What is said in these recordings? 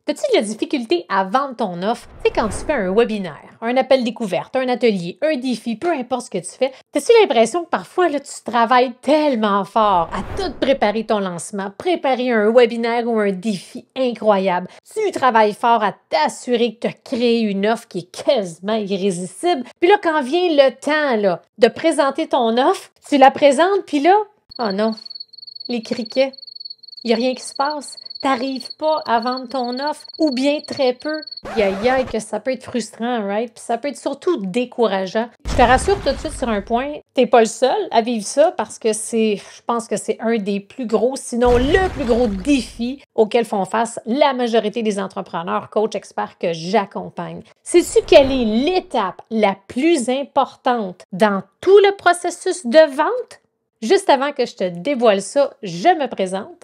T'as-tu de la difficulté à vendre ton offre? Tu sais, quand tu fais un webinaire, un appel découverte, un atelier, un défi, peu importe ce que tu fais, t'as-tu l'impression que parfois, là, tu travailles tellement fort à tout préparer ton lancement, préparer un webinaire ou un défi incroyable. Tu travailles fort à t'assurer que tu as créé une offre qui est quasiment irrésistible. Puis là, quand vient le temps là, de présenter ton offre, tu la présentes, puis là, oh non, les criquets. Il n'y a rien qui se passe. Tu n'arrives pas à vendre ton offre ou bien très peu. Aïe, que ça peut être frustrant, right? Puis ça peut être surtout décourageant. Je te rassure tout de suite sur un point, tu n'es pas le seul à vivre ça parce que je pense que c'est un des plus gros, sinon le plus gros défi auquel font face la majorité des entrepreneurs, coachs, experts que j'accompagne. Sais-tu quelle est l'étape la plus importante dans tout le processus de vente? Juste avant que je te dévoile ça, je me présente.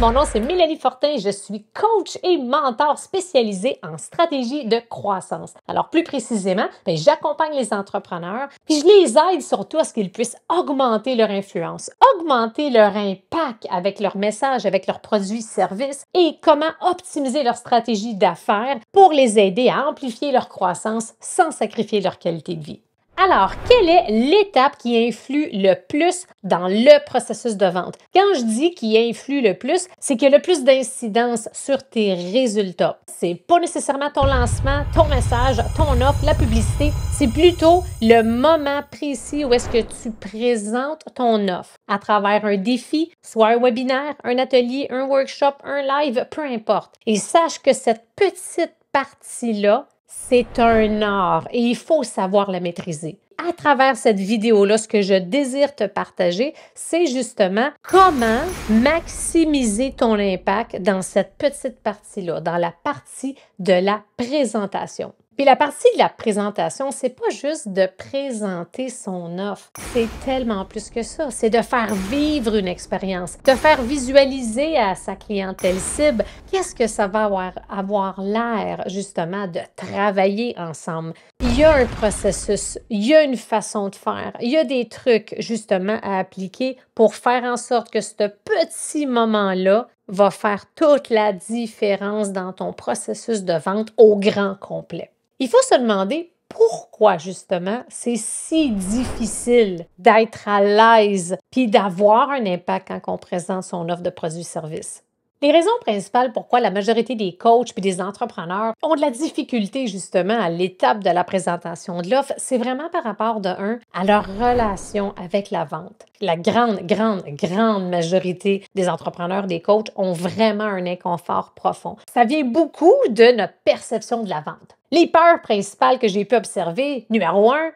Mon nom, c'est Mélanie Fortin. Je suis coach et mentor spécialisé en stratégie de croissance. Alors, plus précisément, j'accompagne les entrepreneurs puis je les aide surtout à ce qu'ils puissent augmenter leur influence, augmenter leur impact avec leurs messages, avec leurs produits, services et comment optimiser leur stratégie d'affaires pour les aider à amplifier leur croissance sans sacrifier leur qualité de vie. Alors, quelle est l'étape qui influe le plus dans le processus de vente? Quand je dis qui influe le plus, c'est qu'il y a le plus d'incidence sur tes résultats. C'est pas nécessairement ton lancement, ton message, ton offre, la publicité, c'est plutôt le moment précis où est-ce que tu présentes ton offre à travers un défi, soit un webinaire, un atelier, un workshop, un live, peu importe. Et sache que cette petite partie-là, c'est un art et il faut savoir la maîtriser. À travers cette vidéo-là, ce que je désire te partager, c'est justement comment maximiser ton impact dans cette petite partie-là, dans la partie de la présentation. Puis la partie de la présentation, c'est pas juste de présenter son offre, c'est tellement plus que ça. C'est de faire vivre une expérience, de faire visualiser à sa clientèle cible qu'est-ce que ça va avoir l'air justement de travailler ensemble. Il y a un processus, il y a une façon de faire, il y a des trucs justement à appliquer pour faire en sorte que ce petit moment-là va faire toute la différence dans ton processus de vente au grand complet. Il faut se demander pourquoi justement c'est si difficile d'être à l'aise puis d'avoir un impact quand on présente son offre de produits-services. Les raisons principales pourquoi la majorité des coachs et des entrepreneurs ont de la difficulté justement à l'étape de la présentation de l'offre, c'est vraiment par rapport de un à leur relation avec la vente. La grande majorité des entrepreneurs, des coachs ont vraiment un inconfort profond. Ça vient beaucoup de notre perception de la vente. Les peurs principales que j'ai pu observer, numéro 1,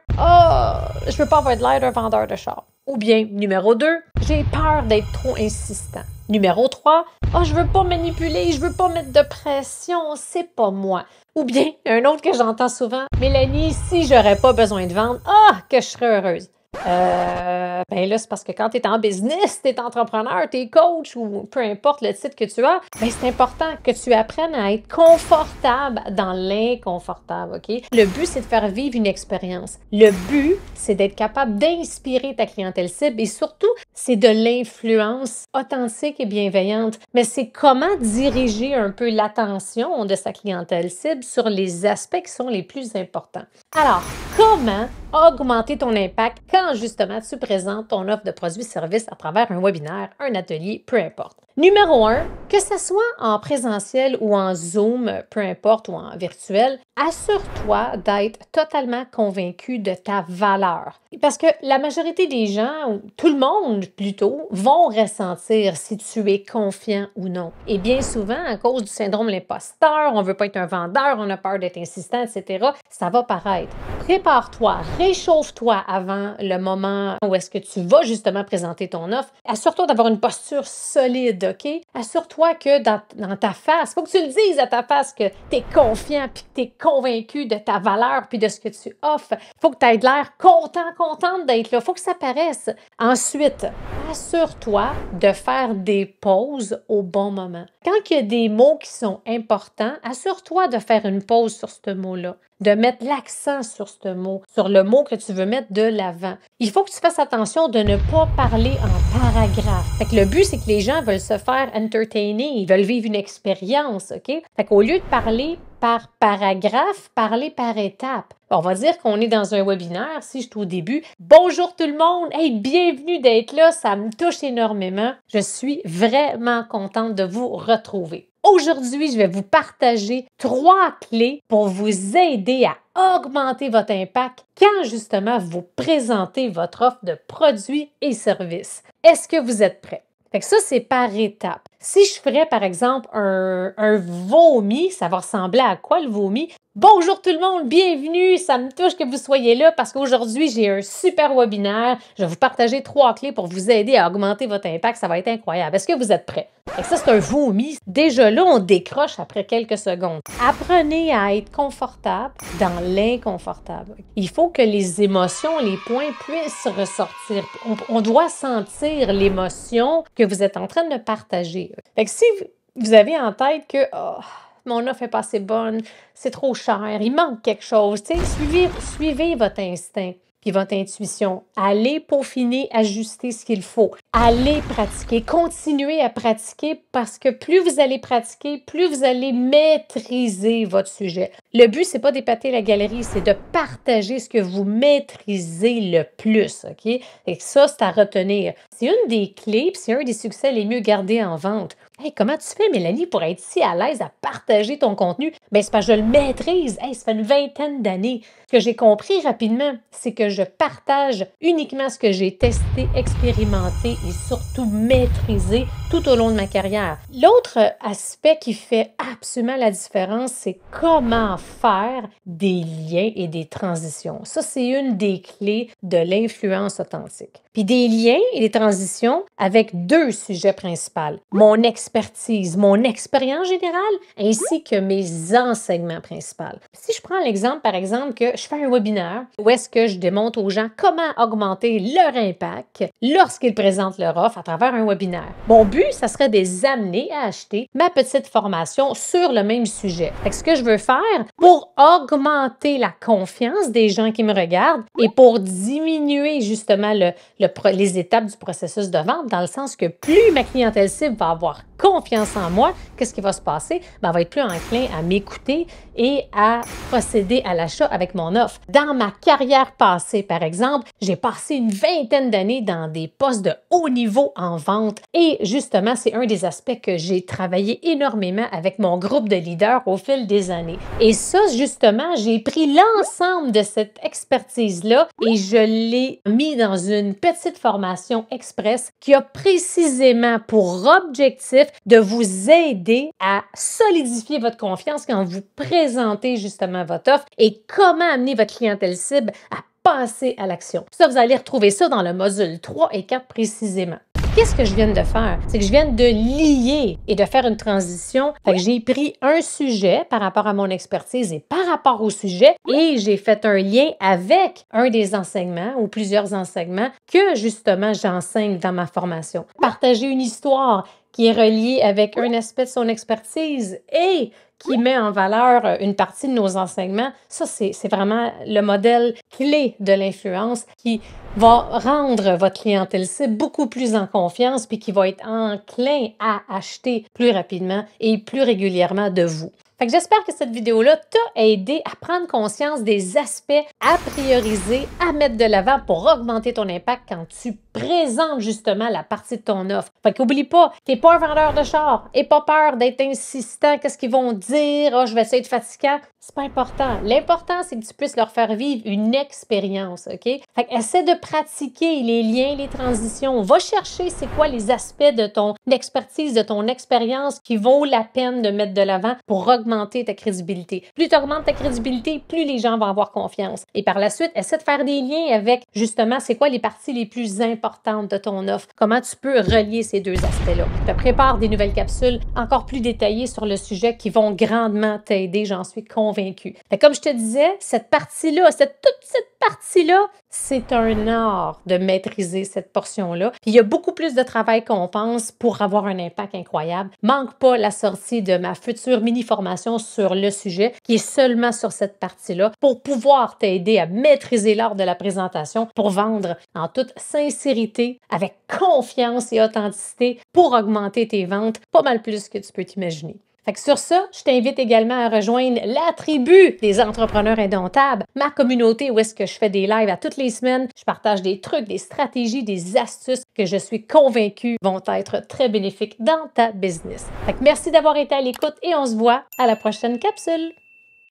je veux pas avoir de l'air d'un vendeur de char. Ou bien, numéro 2, j'ai peur d'être trop insistant. Numéro 3, je veux pas manipuler, je veux pas mettre de pression, c'est pas moi. Ou bien, un autre que j'entends souvent, Mélanie, si j'aurais pas besoin de vendre, que je serais heureuse. Là, c'est parce que quand tu es en business, tu es entrepreneur, tu es coach ou peu importe le titre que tu as, c'est important que tu apprennes à être confortable dans l'inconfortable, OK? Le but, c'est de faire vivre une expérience. Le but, c'est d'être capable d'inspirer ta clientèle cible et surtout, c'est de l'influence authentique et bienveillante. Mais c'est comment diriger un peu l'attention de sa clientèle cible sur les aspects qui sont les plus importants. Alors, comment augmenter ton impact quand justement tu présentes ton offre de produits-services à travers un webinaire, un atelier, peu importe. Numéro 1, que ce soit en présentiel ou en Zoom, peu importe, ou en virtuel, assure-toi d'être totalement convaincu de ta valeur. Parce que la majorité des gens, ou tout le monde plutôt, vont ressentir si tu es confiant ou non. Et bien souvent, à cause du syndrome de l'imposteur, on ne veut pas être un vendeur, on a peur d'être insistant, etc., ça va paraître. Prépare-toi, réchauffe-toi avant le moment où est-ce que tu vas justement présenter ton offre. Assure-toi d'avoir une posture solide, OK? Assure-toi que dans ta face, il faut que tu le dises à ta face que tu es confiant puis que tu es convaincu de ta valeur puis de ce que tu offres. Il faut que tu aies l'air contente d'être là. Il faut que ça paraisse. Ensuite, assure-toi de faire des pauses au bon moment. Quand il y a des mots qui sont importants, assure-toi de faire une pause sur ce mot-là, de mettre l'accent sur ce mot, sur le mot que tu veux mettre de l'avant. Il faut que tu fasses attention de ne pas parler en paragraphe. Fait que le but, c'est que les gens veulent se faire entertainer, ils veulent vivre une expérience, OK? Fait qu'au lieu de parler par paragraphe, parler par étape. On va dire qu'on est dans un webinaire, si je suis au début. Bonjour tout le monde! Hey, bienvenue d'être là, ça me touche énormément. Je suis vraiment contente de vous retrouver. Aujourd'hui, je vais vous partager 3 clés pour vous aider à augmenter votre impact quand justement vous présentez votre offre de produits et services. Est-ce que vous êtes prêts? Fait que ça, c'est par étapes. Si je ferais, par exemple, un vomi, ça va ressembler à quoi le vomi? Bonjour tout le monde, bienvenue! Ça me touche que vous soyez là parce qu'aujourd'hui, j'ai un super webinaire. Je vais vous partager 3 clés pour vous aider à augmenter votre impact. Ça va être incroyable. Est-ce que vous êtes prêts? Fait que ça, c'est un vomi. Déjà là, on décroche après quelques secondes. Apprenez à être confortable dans l'inconfortable. Il faut que les émotions, les points puissent ressortir. On doit sentir l'émotion que vous êtes en train de partager. Fait que si vous avez en tête que mon offre n'est pas assez bonne, c'est trop cher, il manque quelque chose, suivez votre instinct puis votre intuition. Allez peaufiner, ajuster ce qu'il faut. Allez pratiquer, continuez à pratiquer parce que plus vous allez pratiquer, plus vous allez maîtriser votre sujet. Le but, c'est pas d'épater la galerie, c'est de partager ce que vous maîtrisez le plus, OK? Et ça, c'est à retenir. C'est une des clés, puis c'est un des succès les mieux gardés en vente. Hey, comment tu fais, Mélanie, pour être si à l'aise à partager ton contenu? Bien, c'est parce que je le maîtrise. Hey, ça fait une vingtaine d'années. Ce que j'ai compris rapidement, c'est que je partage uniquement ce que j'ai testé, expérimenté et surtout maîtrisé tout au long de ma carrière. L'autre aspect qui fait absolument la différence, c'est comment faire des liens et des transitions. Ça, c'est une des clés de l'influence authentique. Puis des liens et des transitions avec 2 sujets principaux. Mon expertise, mon expérience générale, ainsi que mes enseignements principaux. Si je prends l'exemple, par exemple, que je fais un webinaire où est-ce que je démontre aux gens comment augmenter leur impact lorsqu'ils présentent leur offre à travers un webinaire. Mon but, ça serait de les amener à acheter ma petite formation sur le même sujet. Fait que ce que je veux faire pour augmenter la confiance des gens qui me regardent et pour diminuer justement les étapes du processus de vente, dans le sens que plus ma clientèle cible va avoir confiance en moi, qu'est-ce qui va se passer? Ben, elle va être plus enclin à m'écouter et à procéder à l'achat avec mon offre. Dans ma carrière passée, par exemple, j'ai passé une vingtaine d'années dans des postes de haut niveau en vente et justement, c'est un des aspects que j'ai travaillé énormément avec mon groupe de leaders au fil des années. Et ça, justement, j'ai pris l'ensemble de cette expertise-là et je l'ai mis dans une petite formation express qui a précisément pour objectif de vous aider à solidifier votre confiance quand vous présentez justement votre offre et comment amener votre clientèle cible à passer à l'action. Ça, vous allez retrouver ça dans le module 3 et 4 précisément. Qu'est-ce que je viens de faire? C'est que je viens de lier et de faire une transition. Fait que j'ai pris un sujet par rapport à mon expertise et par rapport au sujet et j'ai fait un lien avec un des enseignements ou plusieurs enseignements que justement j'enseigne dans ma formation. Partager une histoire qui est reliée avec un aspect de son expertise et qui met en valeur une partie de nos enseignements, ça, c'est vraiment le modèle clé de l'influence qui va rendre votre clientèle cible beaucoup plus en confiance puis qui va être enclin à acheter plus rapidement et plus régulièrement de vous. Fait que j'espère que cette vidéo-là t'a aidé à prendre conscience des aspects à prioriser, à mettre de l'avant pour augmenter ton impact quand tu présentes justement la partie de ton offre. Fait qu'oublie pas, t'es pas un vendeur de char. Aie pas peur d'être insistant. Qu'est-ce qu'ils vont dire? Ah, je vais essayer de fatiguant. C'est pas important. L'important, c'est que tu puisses leur faire vivre une expérience, OK? Fait qu'essaie de pratiquer les liens, les transitions. Va chercher c'est quoi les aspects de ton expertise, de ton expérience qui vaut la peine de mettre de l'avant pour augmenter ta crédibilité. Plus tu augmentes ta crédibilité, plus les gens vont avoir confiance. Et par la suite, essaie de faire des liens avec justement c'est quoi les parties les plus importantes de ton offre. Comment tu peux relier ces 2 aspects-là. Je te prépare des nouvelles capsules encore plus détaillées sur le sujet qui vont grandement t'aider, j'en suis convaincue. Fait comme je te disais, cette partie-là, toute cette partie-là, c'est un art de maîtriser cette portion-là. Puis il y a beaucoup plus de travail qu'on pense pour avoir un impact incroyable. Manque pas la sortie de ma future mini-formation sur le sujet qui est seulement sur cette partie-là pour pouvoir t'aider à maîtriser l'art de la présentation pour vendre en toute sincérité, avec confiance et authenticité pour augmenter tes ventes pas mal plus que tu peux t'imaginer. Fait que sur ça, je t'invite également à rejoindre la tribu des entrepreneurs indomptables, ma communauté où est-ce que je fais des lives à toutes les semaines. Je partage des trucs, des stratégies, des astuces que je suis convaincue vont être très bénéfiques dans ta business. Fait que merci d'avoir été à l'écoute et on se voit à la prochaine capsule.